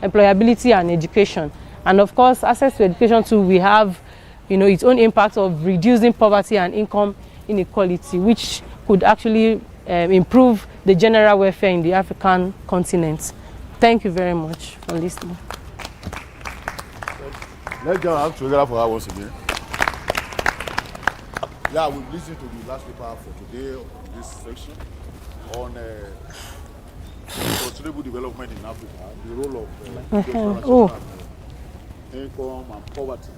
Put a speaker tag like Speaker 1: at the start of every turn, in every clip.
Speaker 1: employability and education. And of course, access to education too, we have, its own impact of reducing poverty and income inequality, which could actually improve the general welfare in the African continent. Thank you very much for listening.
Speaker 2: Let's get our hands together for her once again. Yeah, we've listened to the last paper for today on this section on sustainable development in Africa, the role of income and poverty.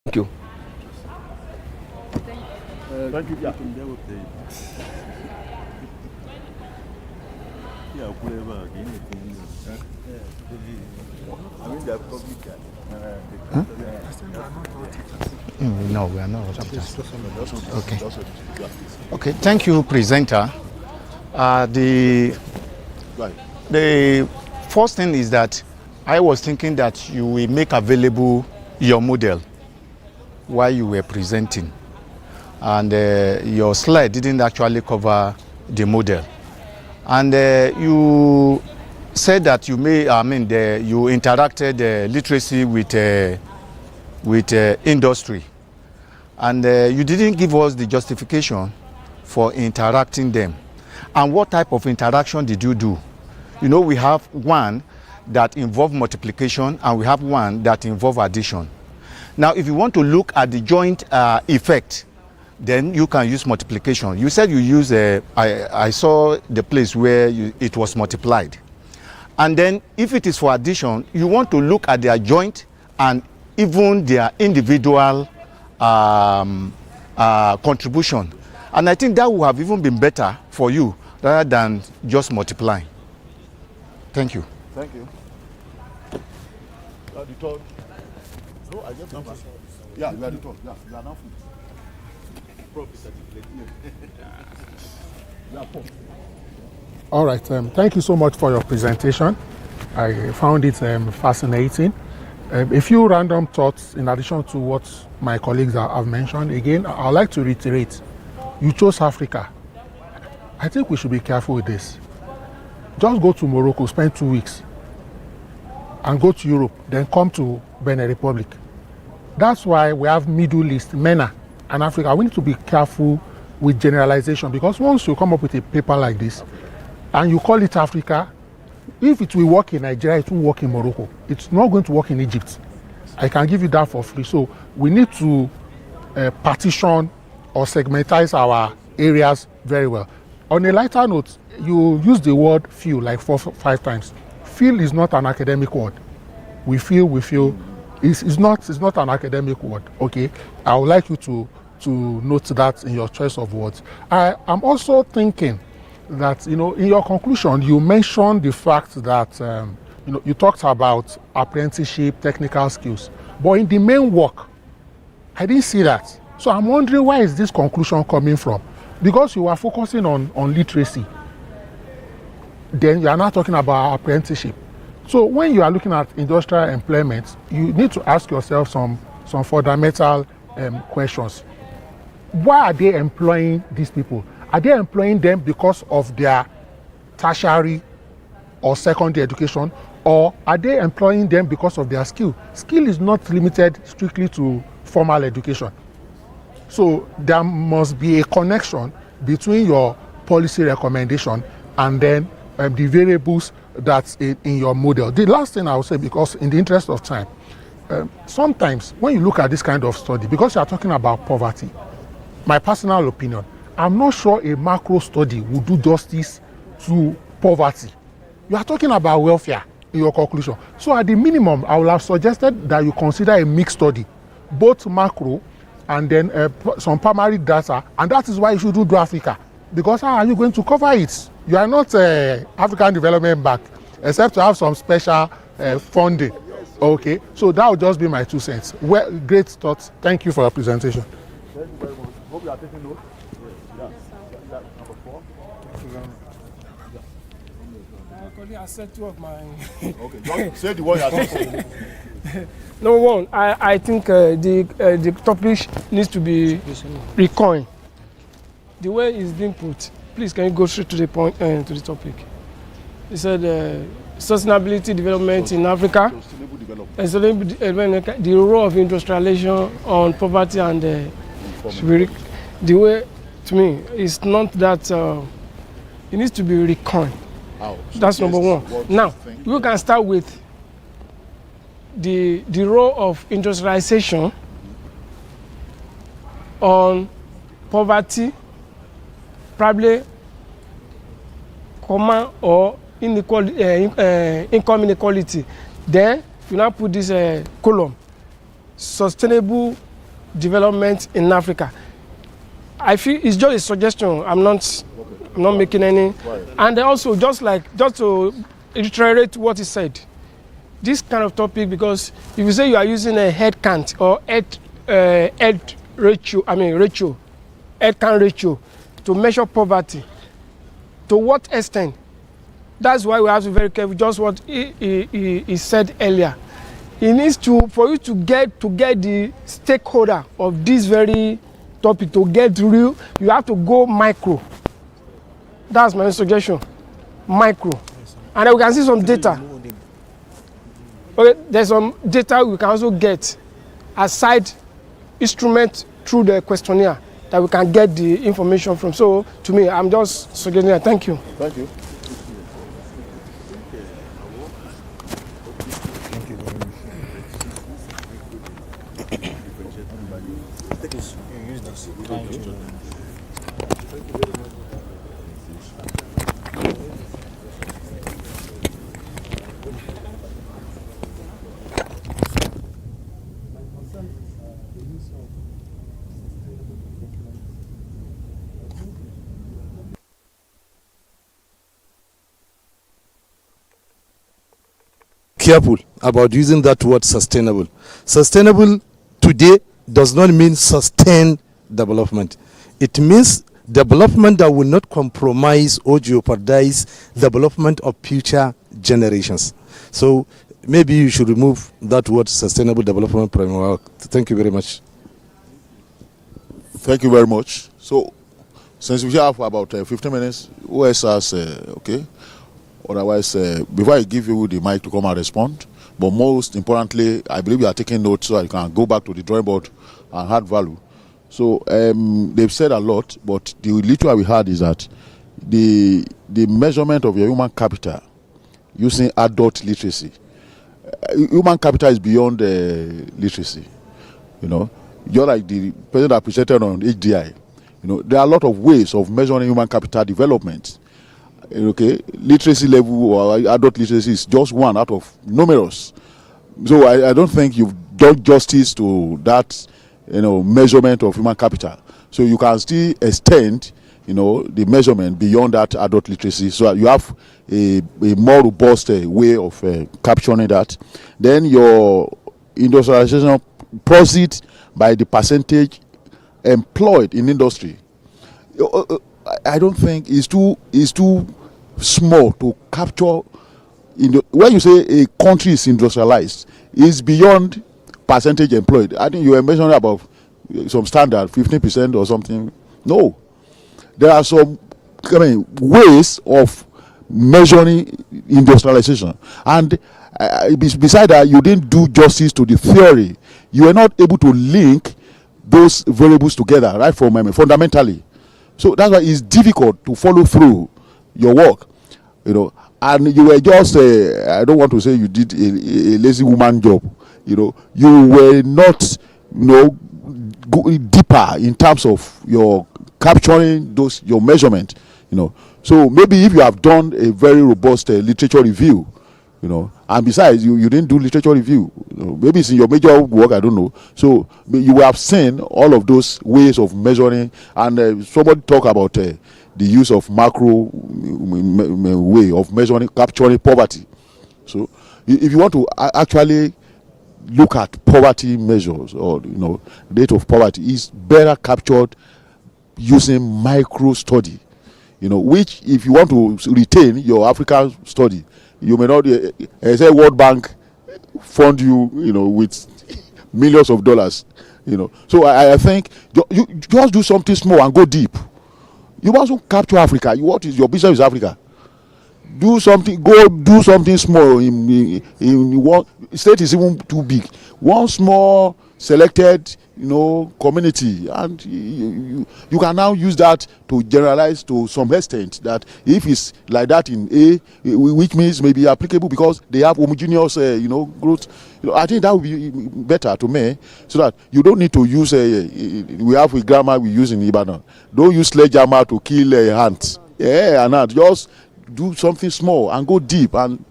Speaker 3: Thank you.
Speaker 2: Thank you. Yeah.
Speaker 3: No, we are not. Okay. Okay. Thank you, presenter. The first thing is that I was thinking that you will make available your model while you were presenting, and your slide didn't actually cover the model. And you said that you you interacted literacy with industry, and you didn't give us the justification for interacting them. And what type of interaction did you do? We have one that involve multiplication, and we have one that involve addition. Now, if you want to look at the joint effect, then you can use multiplication. You said you use I saw the place where it was multiplied. And then if it is for addition, you want to look at their joint and even their individual contribution. And I think that would have even been better for you rather than just multiplying. Thank you.
Speaker 2: Thank you. The third. No, I just number. Yeah, you are the third. Yeah, you are now full.
Speaker 4: All right. Thank you so much for your presentation. I found it fascinating. A few random thoughts in addition to what my colleagues have mentioned. Again, I'd like to reiterate, you chose Africa. I think we should be careful with this. Just go to Morocco, spend 2 weeks, and go to Europe, then come to Benin Republic. That's why we have Middle East, MENA, and Africa. We need to be careful with generalization, because once you come up with a paper like this, and you call it Africa, if it will work in Nigeria, it will work in Morocco. It's not going to work in Egypt. I can give you that for free. So we need to partition or segmentize our areas very well. On a lighter note, you use the word feel like 4 or 5 times. Feel is not an academic word. We feel. It's not an academic word. Okay, I would like you to note that in your choice of words. I'm also thinking that in your conclusion you mentioned the fact that you talked about apprenticeship, technical skills, but in the main work I didn't see that. So I'm wondering, where is this conclusion coming from? Because you are focusing on literacy, then you are not talking about apprenticeship. So when you are looking at industrial employment, you need to ask yourself some fundamental questions. Why are they employing these people? Are they employing them because of their tertiary or secondary education, or are they employing them because of their skill? Skill is not limited strictly to formal education. So there must be a connection between your policy recommendation and then the variables that's in your model. The last thing I will say, because in the interest of time, sometimes when you look at this kind of study, because you are talking about poverty, my personal opinion, I'm not sure a macro study will do justice to poverty. You are talking about welfare in your conclusion. So at the minimum, I would have suggested that you consider a mixed study, both macro and then some primary data, and that is why you should do Africa. Because how are you going to cover it? You are not African Development Bank, except to have some special funding. Okay, so that would just be my 2 cents. Well, great thoughts. Thank you for your presentation.
Speaker 2: Thank you very much. Hope you are taking notes. Number 4.
Speaker 5: I said 2 of my.
Speaker 2: Okay, just say the word you are saying.
Speaker 5: Number 1, I think the topic needs to be recoined. The way it's being put, please can you go straight to the point, to the topic. He said sustainability development in Africa, the role of industrialization on poverty and the way, to me, it's not that, it needs to be recoined.
Speaker 2: So
Speaker 5: that's number 1. Now, we can start with the role of industrialization on poverty, probably common or inequality, income inequality. Then, if you now put this column, sustainable development in Africa. I feel it's just a suggestion. I'm not making any. And also, just to reiterate what he said, this kind of topic, because if you say you are using a head count or head ratio, head count ratio to measure poverty, to what extent? That's why we have to be very careful. Just what he said earlier. It needs to, for you to get the stakeholder of this very topic, to get real, you have to go micro. That's my suggestion. Micro. And then we can see some data. Okay, there's some data we can also get aside instrument through the questionnaire that we can get the information from. So to me, I'm just suggesting that. Thank you.
Speaker 2: Thank you.
Speaker 6: Careful about using that word sustainable. Sustainable today does not mean sustained development. It means development that will not compromise or jeopardize development of future generations. So maybe you should remove that word sustainable development framework. Thank you very much.
Speaker 2: Thank you very much. So since we have about 15 minutes, who else has, okay? Otherwise, before I give you the mic to come and respond, but most importantly, I believe you are taking notes so I can go back to the drawing board and add value. So they've said a lot, but the little we had is that the measurement of your human capital using adult literacy. Human capital is beyond literacy. You know, just like the president that presented on HDI. You know, there are a lot of ways of measuring human capital development. Okay, literacy level or adult literacy is just one out of numerous. So I don't think you've done justice to that, measurement of human capital. So you can still extend, the measurement beyond that adult literacy. So you have a more robust way of capturing that. Then your industrialization proceeds by the percentage employed in industry. I don't think it's too small to capture. When you say a country is industrialized, it's beyond percentage employed. I think you were mentioning about some standard 15% or something. No, there are some ways of measuring industrialization, and beside that, you didn't do justice to the theory. You were not able to link those variables together right from fundamentally. So that's why it's difficult to follow through your work, you know. And you were just, I don't want to say you did a lazy woman job, you know. You were not, you know, go deeper in terms of your capturing those, your measurement, you know. So maybe if you have done a very robust literature review, you know, and besides you didn't do literature review, you know, maybe it's in your major work, I don't know. So you will have seen all of those ways of measuring. And somebody talk about the use of macro way of measuring, capturing poverty. So if you want to actually look at poverty measures, or, you know, rate of poverty is better captured using micro study, you know, which if you want to retain your African study, you may not say World Bank fund you, you know, with millions of dollars, you know. So I think you just do something small and go deep. You must capture Africa. What is your business is Africa? Do something, go do something small in one state is even too big. One small selected, you know, community, and you can now use that to generalize to some extent, that if it's like that in A, which means maybe applicable because they have homogeneous, you know, growth. You know, I think that would be better to me, so that you don't need to use we have a grammar we use in Ibadan. Don't use sledgehammer to kill ants. Yeah, and not just do something small and go deep, and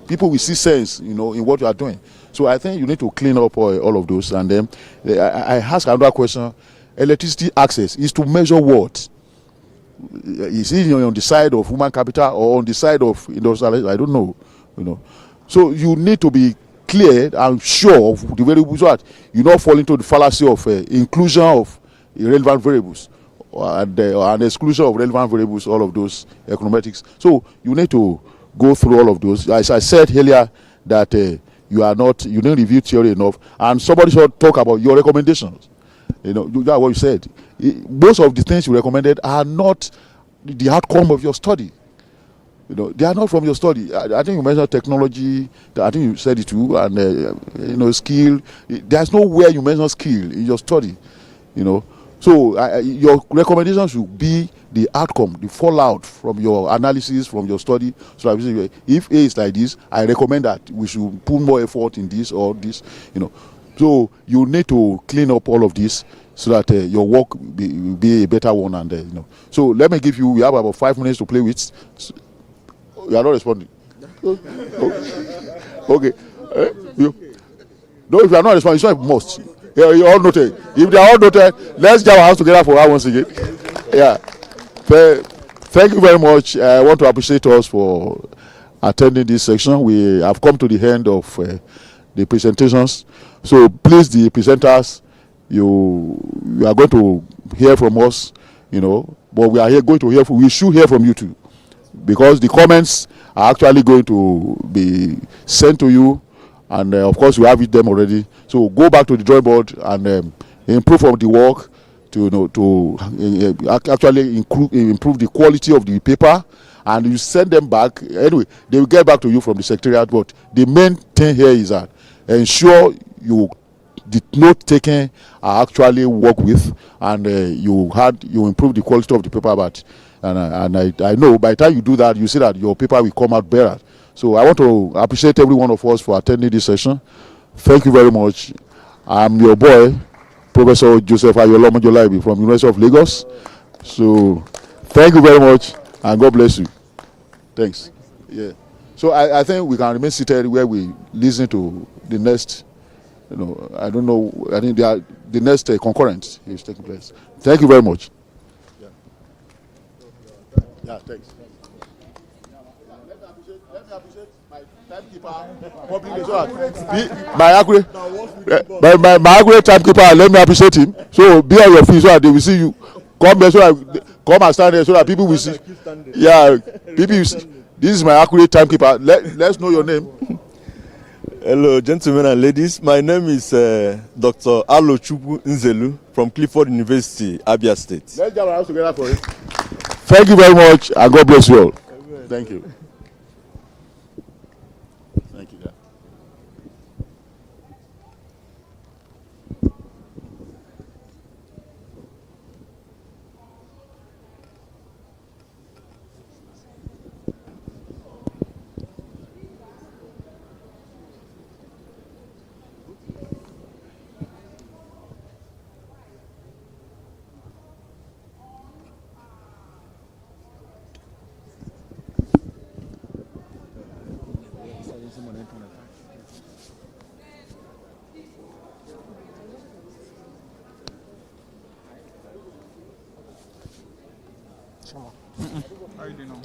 Speaker 2: people will see sense, you know, in what you are doing. So I think you need to clean up all of those. And then I ask another question. Electricity access is to measure what? Is it on the side of human capital or on the side of industrial? I don't know, you know. So you need to be clear and sure of the variables, so that you not fall into the fallacy of inclusion of irrelevant variables and exclusion of relevant variables, all of those econometrics. So you need to go through all of those. As I said earlier, that you didn't review theory enough, and somebody should talk about your recommendations. You know, that's what you said. Most of the things you recommended are not the outcome of your study. You know, they are not from your study. I think you mentioned technology. I think you said it too, and you know, skill. There's nowhere you mention skill in your study. You know, so your recommendation should be the outcome, the fallout from your analysis, from your study. So if A is like this, I recommend that we should put more effort in this or this. You know, so you need to clean up all of this, so that your work will be a better one. And you know, so let me give you. We have about 5 minutes to play with. So, you are not responding. Okay. No, if you are not responding, it's not a must. Yeah, you all noted. If they are all noted, let's jam our hands together for that once again. Yeah. Thank you very much. I want to appreciate us for attending this section. We have come to the end of the presentations. So please, the presenters, you are going to hear from us, you know, but we are going to hear we should hear from you too, because the comments are actually going to be sent to you, and of course you have them already. So go back to the drawing board and improve on the work to, you know, actually improve the quality of the paper, and you send them back. Anyway, they will get back to you from the secretariat. But the main thing here is that ensure the note taken are actually work with, and you improve the quality of the paper. But I know by the time you do that, you see that your paper will come out better. So I want to appreciate every one of us for attending this session. Thank you very much. I'm your boy, Professor Joseph Ayolomojolaibi from University of Lagos. So thank you very much, and God bless you. Thanks. Yeah. So I think we can remain seated where we listen to the next, you know, I don't know, I think the next concurrent is taking place. Thank you very much. Yeah, thanks. Let me appreciate my timekeeper publicly, so that my accurate timekeeper. Let me appreciate him. So be on your feet so that they will see you. Come there, so that come and stand there so that people will see. Yeah, people will see. This is my accurate timekeeper. Let's know your name.
Speaker 7: Hello, gentlemen and ladies. My name is Dr. Alochukwu Nzelu from Clifford University, Abia State.
Speaker 2: Let's get our hands together for it. Thank you very much, and God bless you all. Amen. Thank you. Thank you. Yeah.
Speaker 8: How you doing now?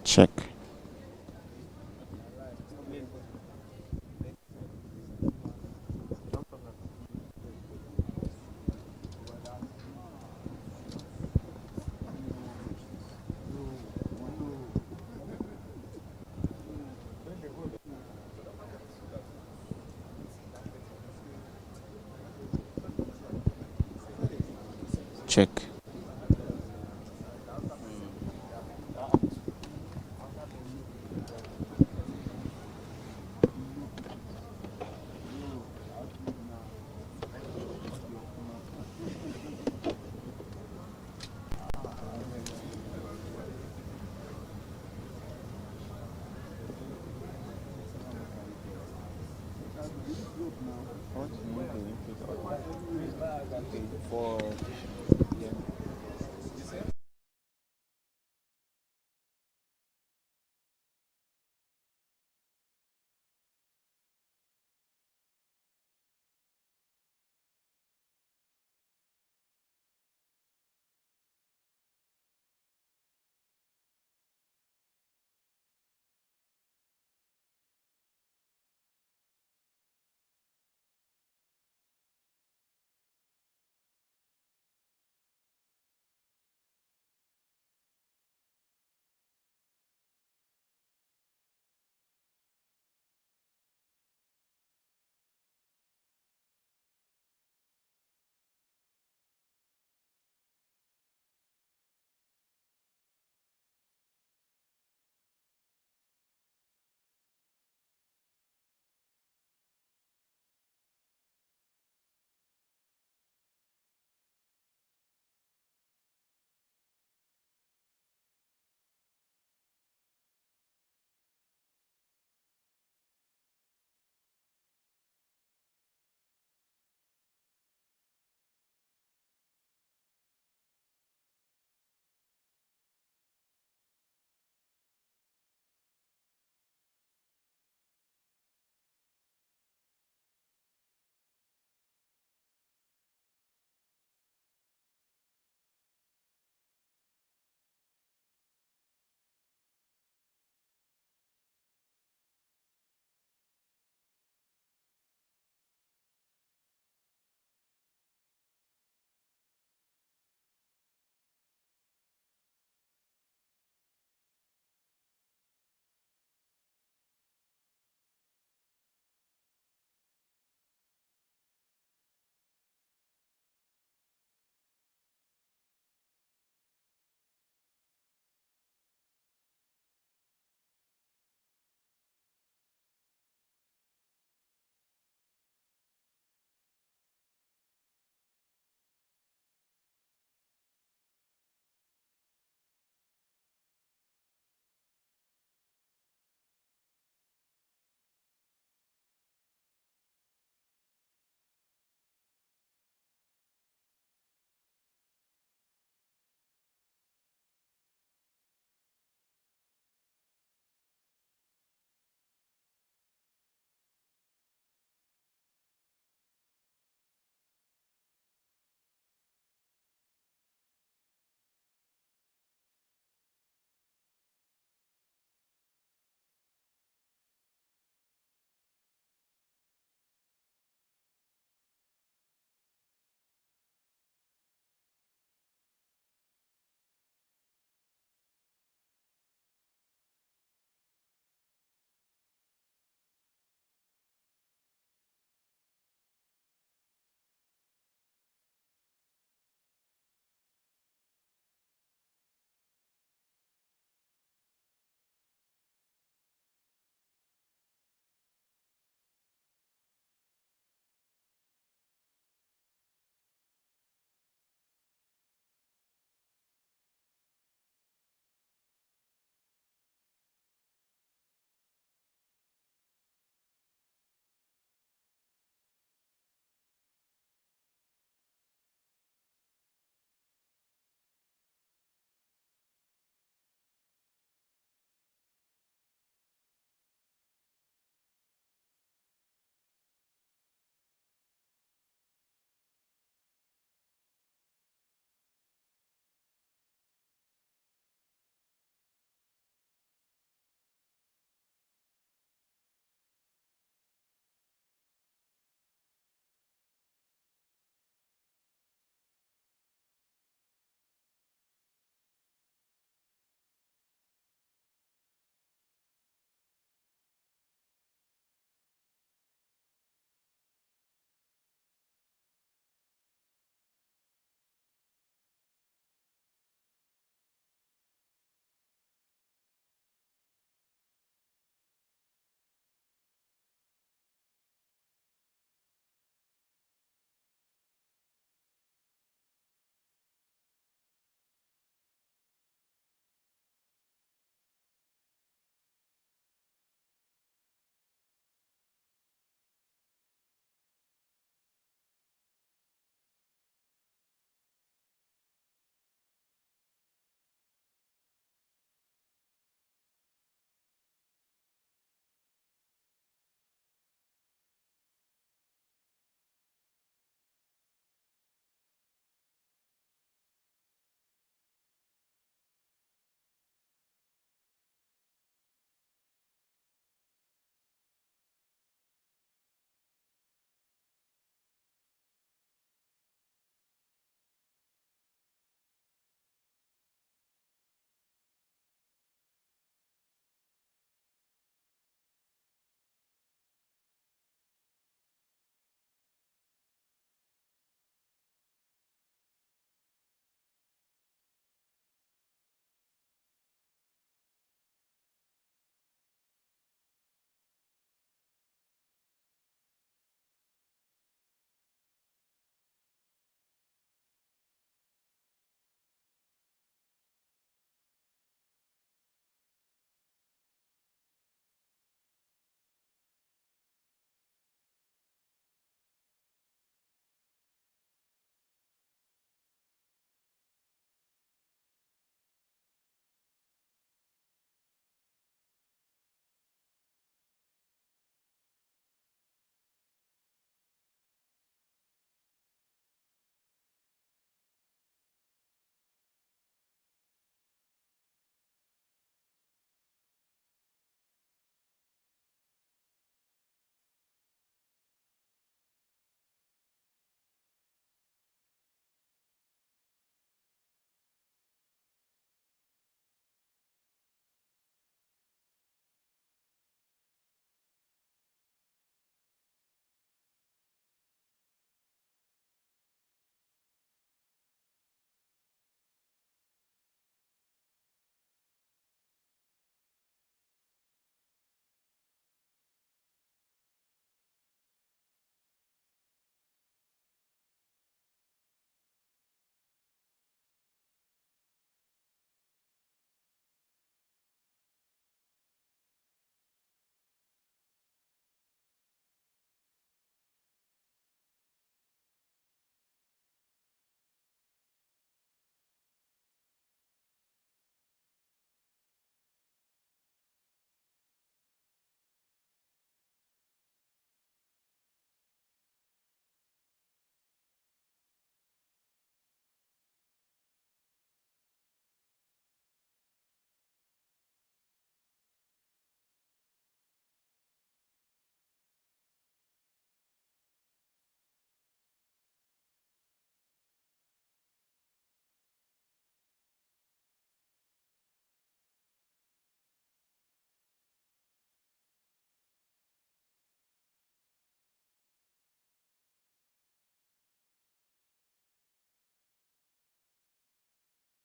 Speaker 9: Check. Check. For